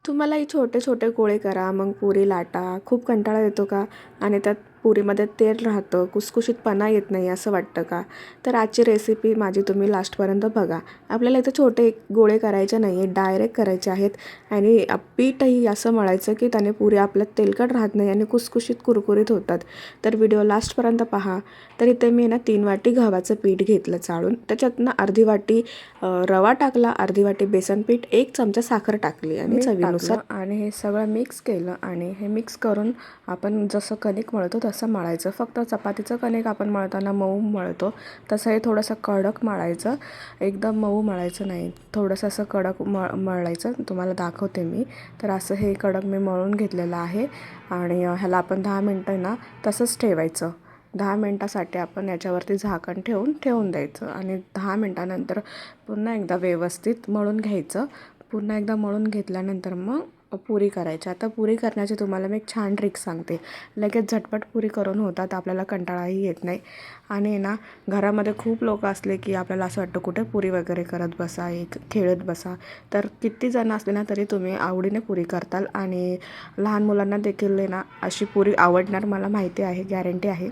तुम्हालाही छोटे छोटे गोळे करा, मग पुरी लाटा. खूप कंटाळा येतो का? आणि त्यात पुरीमध्ये तेल राहतं, कुसकुशीतपणा येत नाही असं वाटतं का? तर आजची रेसिपी माझी तुम्ही लास्टपर्यंत बघा. आपल्याला इथं छोटे गोळे करायचे नाही आहे, डायरेक्ट करायचे आहेत. आणि पीठही असं मळायचं की त्याने पुरी आपल्यात तेलकट राहत नाही आणि कुसकुशीत कुरकुरीत होतात. तर व्हिडिओ लास्टपर्यंत पहा. तर इथे मी 3 वाटी गव्हाचं पीठ घेतलं चाळून. त्याच्यातनं अर्धी वाटी रवा टाकला, अर्धी वाटी बेसन पीठ, 1 चमचा साखर टाकली आणि चवीनुसार आणि हे सगळं मिक्स केलं. आणि हे मिक्स करून आपण जसं कणिक मळतो तसं मळायचं. फक्त चपातीचं कणिक आपण मळताना मऊ मळतो, तसं हे थोडंसं कडक मळायचं. एकदम मऊ मळायचं नाही, थोडंसं असं कडक मळायचं. तुम्हाला दाखवते मी. तर असं हे कडक मी मळून घेतलेलं आहे. आणि ह्याला आपण 10 मिनटं तसंच ठेवायचं. 10 मिनटासाठी आपण याच्यावरती झाकण ठेवून द्यायचं. आणि 10 मिनटानंतर पुन्हा एकदा व्यवस्थित मळून घ्यायचं. पुन्हा एकदा मळून घेतल्यानंतर मग पुरी करायची. आता पुरी करण्याची तुम्हाला मी एक छान ट्रिक सांगते. लगेच झटपट पुरी करून होतात, आपल्याला कंटाळाही येत नाही. आणि घरामध्ये खूप लोक असले की आपल्याला असं वाटतं कुठे पुरी वगैरे करत बसा, एक खेळत बसा. तर किती जण असले ना तरी तुम्ही आवडीने पुरी करताल. आणि लहान मुलांना देखील अशी पुरी आवडणार, मला माहिती आहे, गॅरंटी आहे.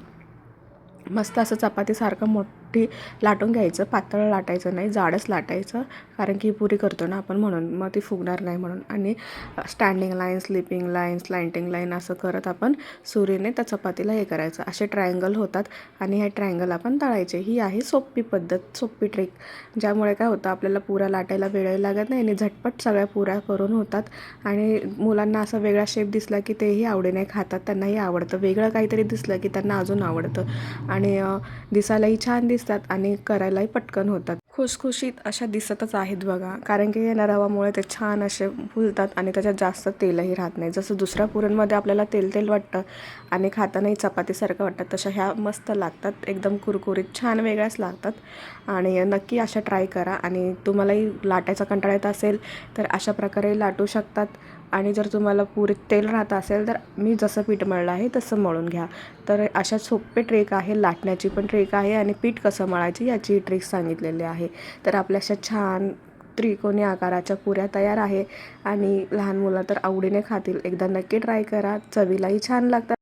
मस्त असं चपातीसारखं मोठी लाटून घ्यायचं. पातळ लाटायचं नाही, जाडच लाटायचं, कारण की पुरी करतो ना आपण म्हणून, मग ती फुगणार नाही म्हणून. आणि standing line, sleeping line, slanting line असं करत आपण सुरीने त्या चपातीला हे करायचं. असे ट्रायंगल होतात आणि हे ट्रायंगल आपण तळायचे. ही आहे सोपी पद्धत, सोपी ट्रिक, ज्यामुळे काय होतं, आपल्याला पुऱ्या लाटायला वेळ लागत नाही आणि झटपट सगळ्या पुऱ्या करून होतात. आणि मुलांना असा वेगळा शेप दिसला की तेही आवडीने खातात, त्यांनाही आवडतं. वेगळं काहीतरी दिसलं की त्यांना अजून आवडतं. आणि दिसायलाही छान दिसतात आणि करायलाही पटकन होतात. खुसखुशीत अशा दिसतच आहेत बघा, कारण की या रवामुळे ते छान असे फुलतात आणि त्याच्यात जास्त तेलही राहत नाही. जसं दुसऱ्या पुऱ्यांमध्ये आपल्याला तेल तेल वाटतं आणि खातानाही चपातीसारखं वाटतं, तशा ह्या मस्त लागतात, एकदम कुरकुरीत, छान वेगळ्याच लागतात. आणि नक्की अशा ट्राय करा. आणि तुम्हालाही लाटायचा कंटाळा येत असेल तर अशा प्रकारे लाटू शकतात. आणि जर तुम्हाला पुरीत तेल राहत असेल तर मी जसं पीठ मळलं आहे तसं मळून घ्या. तर अशा सोपे ट्रिक आहे, लाटण्याची पण ट्रिक आहे आणि पीठ कसं मळायची याची ट्रिक सांगितलेली आहे. तर आपल्या अशा छान त्रिकोणी आकाराच्या पुऱ्या तयार आहे. आणि लहान मुलं तर आवडीने खातील. एकदा नक्की ट्राय करा, चवीलाही छान लागतात.